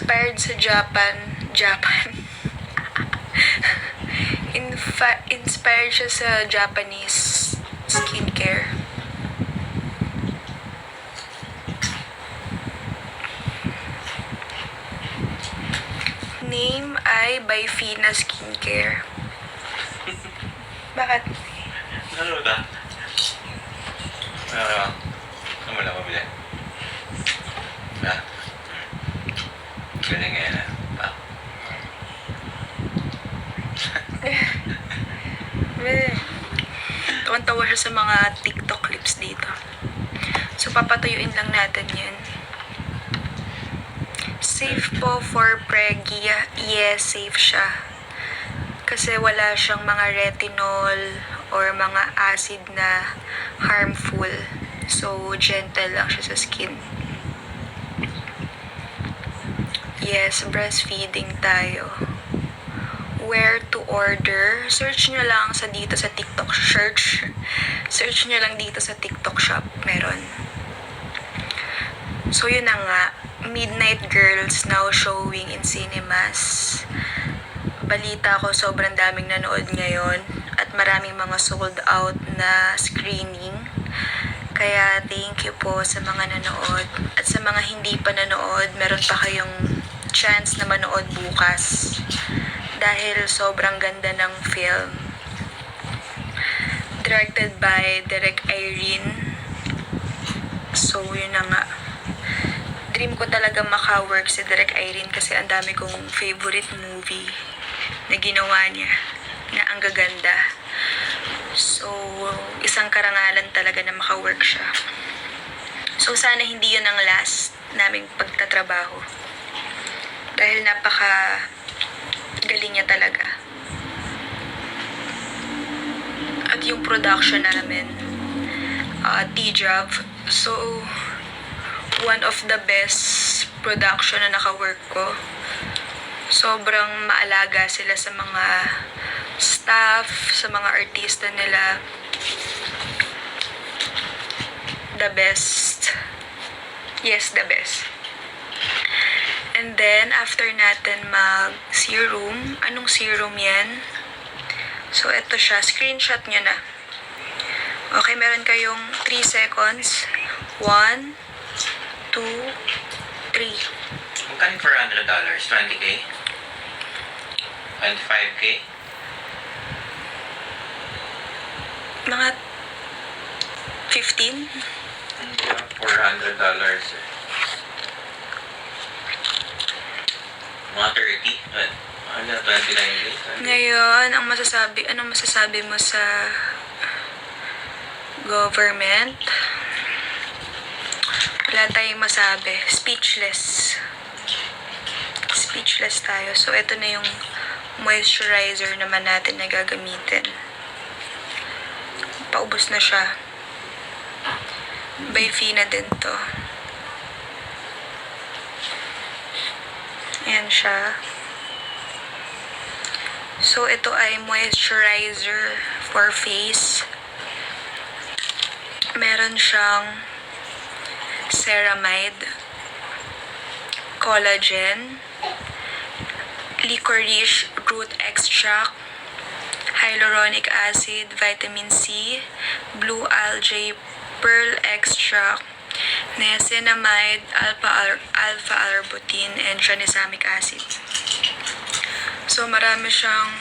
Inspired sa Japan. Inspired siya sa Japanese skincare. Name ay by Fina Skincare. Bakit? Ano ba? Ano mo lang mabili? Ha? Galing ngayon ha? Tawan-tawa siya sa mga TikTok clips dito. So, papatuyuin lang natin yan. Safe po for preggy. Yes, safe siya. Kasi wala siyang mga retinol or mga acid na harmful. So, gentle lang siya sa skin. Yes, breastfeeding tayo. Where to order? Search nyo lang dito sa TikTok. Search nyo lang dito sa TikTok shop. Meron. So, yun na nga. Midnight Girls now showing in cinemas. Balita ko sobrang daming nanood ngayon at maraming mga sold out na screening. Kaya thank you po sa mga nanood. At sa mga hindi pa nanood, meron pa kayong chance na manood bukas. Dahil sobrang ganda ng film. Directed by Direk Irene. So, yun na nga. Dream ko talaga maka-work si Direk Irene kasi ang dami kong favorite movie na ginawa niya na ang gaganda. So, isang karangalan talaga na maka-work siya. So, sana hindi yun ang last naming pagtatrabaho. Dahil napaka galing niya talaga. At yung production namin, T-Job. So, one of the best production na naka-work ko. Sobrang maalaga sila sa mga staff, sa mga artista nila. The best. Yes, the best. And then, after natin mag-serum, anong serum yan? So, ito siya. Screenshot nyo na. Okay, meron kayong 3 seconds. 1, 2, 3. Magkano for $100? 20K? 25K? Mga 15? Hindi $400 eh. Mga 30? Ano, 29K? Ngayon, anong masasabi mo sa government? Wala tayong masabi. Speechless. Speechless tayo. So, ito na yung moisturizer naman natin na gagamitin. Paubos na siya. By Fina din to. Ayan siya. So, ito ay moisturizer for face. Meron siyang ceramide, collagen, licorice root extract, hyaluronic acid, vitamin C, blue algae, pearl extract, niacinamide, alpha-arbutin, and tranexamic acid. So, marami siyang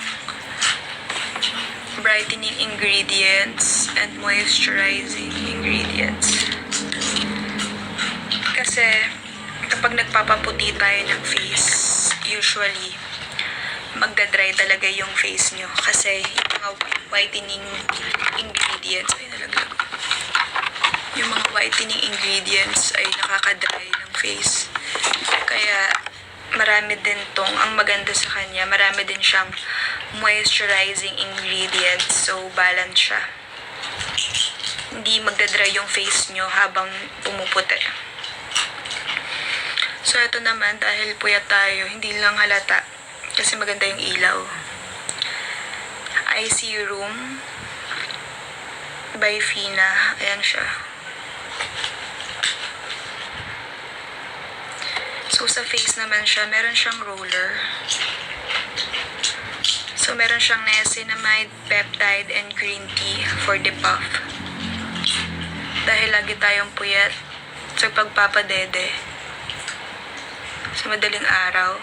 brightening ingredients and moisturizing ingredients. Kasi, kapag nagpapaputi tayo ng face, usually, magdadry talaga yung face nyo. Kasi, yung mga whitening ingredients, yung mga whitening ingredients ay nakakadry ng face. Kaya, marami din ang maganda sa kanya, marami din siyang moisturizing ingredients. So, balance siya. Hindi magdadry yung face nyo habang pumuputi. So, ito naman, dahil puyat tayo, hindi lang halata. Kasi maganda yung ilaw. Eye serum by Fina. Ayan siya. So, So, sa face naman siya, meron siyang roller. So, meron siyang niacinamide, peptide, and green tea for depuff. Dahil lagi tayong puyat sa pagpapadede sa madaling araw,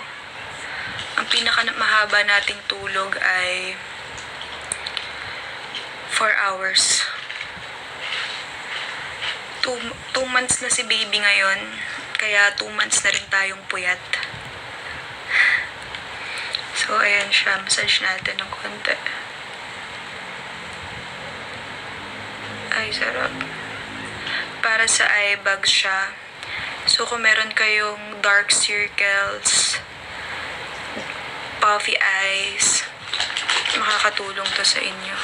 ang mahaba nating tulog ay 4 hours. 2 months na si baby ngayon, kaya 2 months na rin tayong puyat. So, ayan siya. Massage natin ng konti. Ay, sarap. Para sa eye bags siya. So, kung meron kayong dark circles, puffy eyes, makakatulong to sa inyo.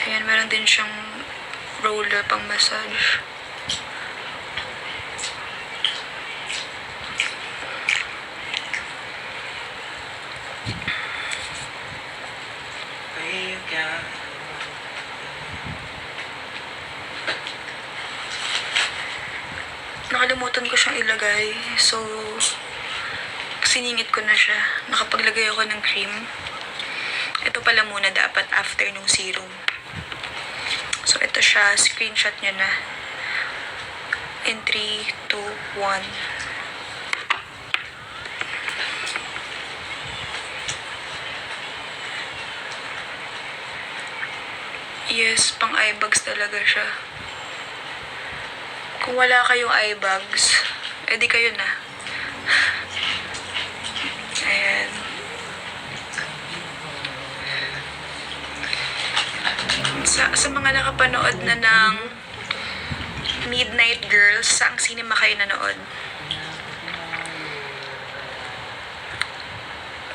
Ayan, meron din siyang roller pang massage. Nakalimutan ko siyang ilagay. So, siningit ko na siya. Nakapaglagay ako ng cream. Ito pala muna dapat after nung serum. So, ito siya. Screenshot nyo na. In 3, 2, 1. Yes, pang eye bags talaga siya. Kung wala kayong eye bags, edi kayo na. Ayan. Sa mga nakapanood na ng Midnight Girls, saang cinema kayo nanood?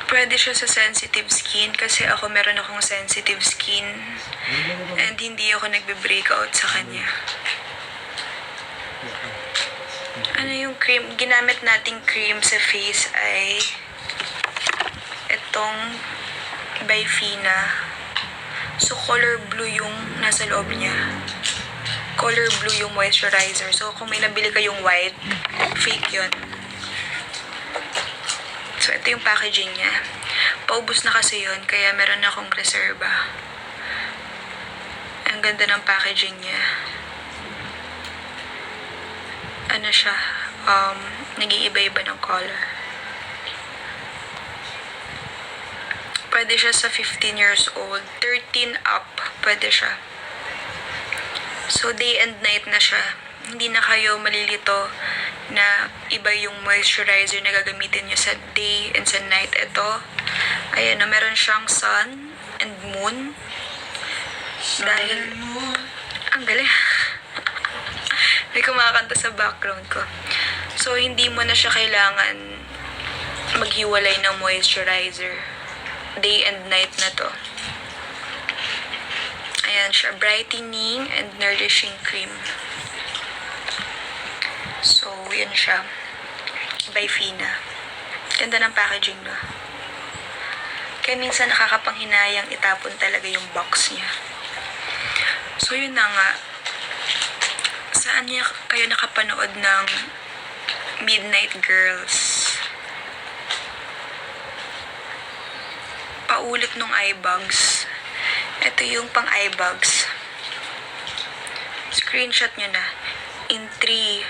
Pwede siya sa sensitive skin kasi ako meron akong sensitive skin and hindi ako nagbe-breakout sa kanya. Ano yung cream? Ginamit nating cream sa face ay itong Bifina. So, color blue yung nasa loob niya. Color blue yung moisturizer. So, kung may nabili kayong white, fake yun. So, ito yung packaging niya. Paubos na kasi yun, kaya meron akong reserva. Ang ganda ng packaging niya. Ano siya, nag-iiba-iba ng color. Pwede siya sa 15 years old. 13 up, pwede siya. So, day and night na siya. Hindi na kayo malilito na iba yung moisturizer na gagamitin nyo sa day and sa night. Ito, ayan na, meron siyang sun and moon. Dahil, ang galing. May kumakanta sa background ko. So, hindi mo na siya kailangan maghiwalay ng moisturizer. Day and night na to. Ayan siya, brightening and nourishing cream. So, yun siya. Bifina. Ganda ng packaging, no? Kaya minsan nakakapanghinayang itapon talaga yung box niya. So, yun na nga. Saan niya kayo nakapanood ng Midnight Girls? Paulit nung eye bags. Ito yung pang eye bags. Screenshot nyo na. In 3,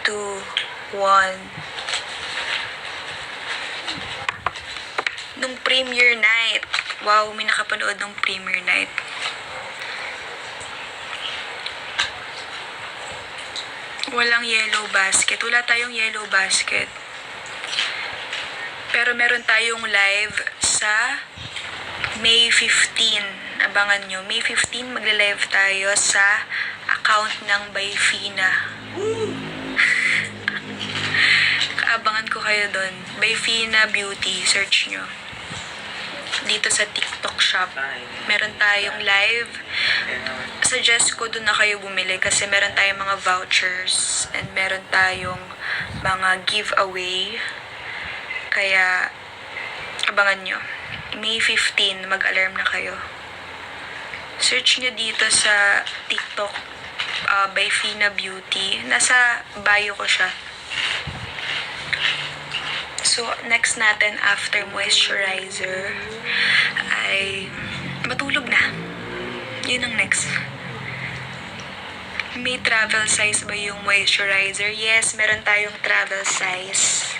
2, 1. Nung premiere night. Wow, may nakapanood ng premiere night. Walang yellow basket. Wala tayong yellow basket. Pero meron tayong live sa May 15. Abangan nyo. May 15 magle-live tayo sa account ng Bifina. Kaabangan ko kayo doon. Bifina Beauty. Search nyo. Dito sa TikTok shop. Meron tayong live. Suggest ko doon na kayo bumili kasi meron tayong mga vouchers and meron tayong mga giveaway. Kaya, abangan nyo. May 15, mag-alarm na kayo. Search nyo dito sa TikTok, Bifina Beauty. Nasa bio ko siya. So, next natin after moisturizer ay matulog na. Yun ang next. May travel size ba yung moisturizer? Yes, meron tayong travel size.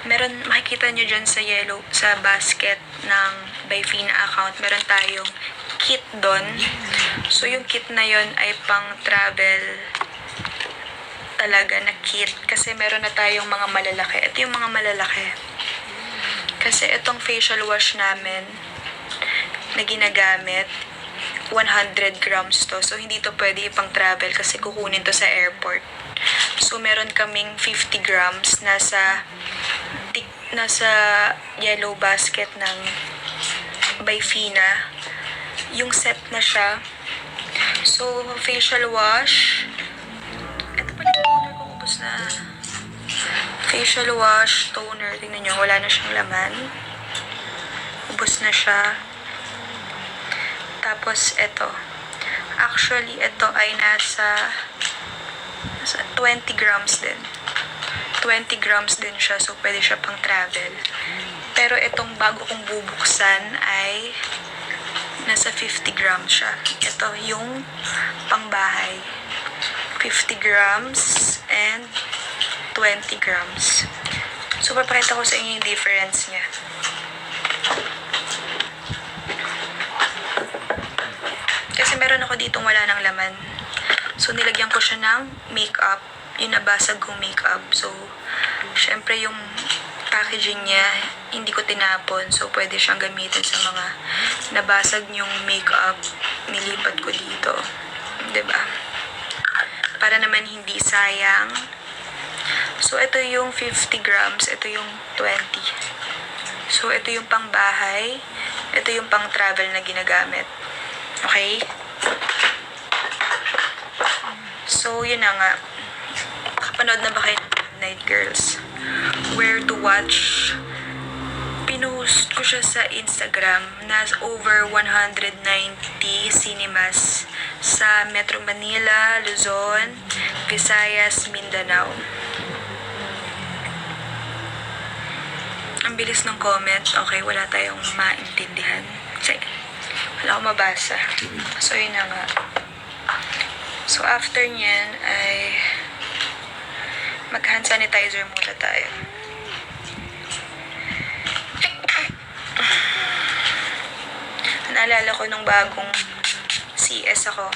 Meron, makikita nyo dyan sa yellow, sa basket ng Byfina account, meron tayong kit doon. So, yung kit na yon ay pang travel talaga na kit. Kasi meron na tayong mga malalaki. Ito yung mga malalaki. Kasi itong facial wash namin na ginagamit, 100 grams to. So, hindi to pwede ipang travel kasi kukunin to sa airport. So, meron kaming 50 grams nasa yellow basket ng Byfina. Yung set na siya. So, facial wash. Ito pala yung toner ko, ubos na. Facial wash, toner. Tingnan nyo, wala na siyang laman. Ubos na siya. Tapos, ito. Actually, ito ay nasa 20 grams din. 20 grams din siya, so pwede siya pang travel. Pero itong bago kong bubuksan ay nasa 50 grams siya. Ito yung pangbahay. 50 grams and 20 grams. So, papakita ko sa inyo yung difference niya. Kasi meron ako ditong wala ng laman. So, nilagyan ko siya ng makeup. Yung nabasag kong makeup. So, syempre yung packaging niya, hindi ko tinapon. So, pwede siyang gamitin sa mga nabasag yung makeup. Nilipat ko dito. 'Di ba? Para naman hindi sayang. So, ito yung 50 grams. Ito yung 20. So, ito yung pangbahay. Ito yung pang travel na ginagamit. Okay? So, yun na nga. Kapanood na ba kayo ng Night Girls? Where to watch? Pinost ko siya sa Instagram na over 190 cinemas sa Metro Manila, Luzon, Visayas, Mindanao. Ang bilis ng comment. Okay, wala tayong maintindihan. Kasi wala akong mabasa. So, yun na nga. So, after nyan ay mag-hand sanitizer muna tayo. Naalala ko nung bagong CS ako.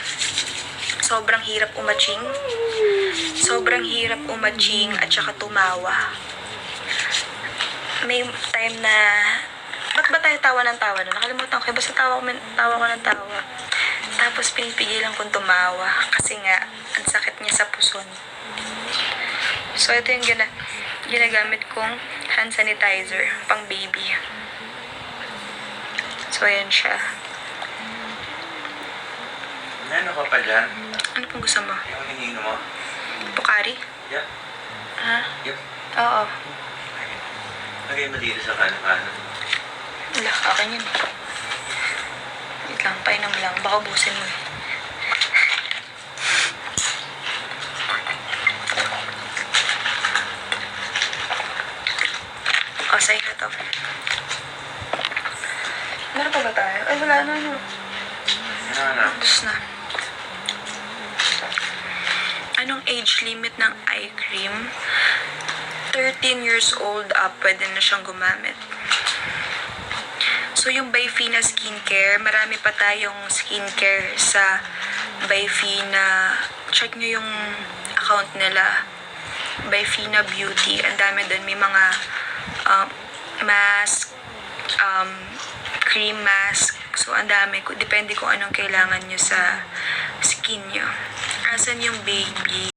Sobrang hirap umaching. Sobrang hirap umaching at saka tumawa. May time na ba't ba tayo tawa ng tawa na? Nakalimutan ko. Basta tawa ko ng tawa. Tapos pinipigilan kong tumawa. Kasi nga, ang sakit niya sa puson. So, ito yung ginagamit kong hand sanitizer. Pang baby. So, ayan siya. Ano ka pa dyan? Ano pong gusto mo? Yung hinihingi mo? Pocari? Yeah. Ha? Yep. Oo. Lagay mo dito sa kanan. Wala, akin yun. Wait lang, painom lang. Baka ubusin mo eh. O, sa'yo na to. Meron pa ba tayo? Ay, wala na. Ano na? Tapos na. Anong age limit ng eye cream? 13 years old up, pwede na siyang gumamit. So, yung Byfina skincare, marami pa tayong skincare sa Byfina. Check nyo yung account nila. Byfina Beauty. Ang dami doon. May mga mask, cream mask. So, ang dami. Depende kung anong kailangan nyo sa skin nyo. Asan yung baby?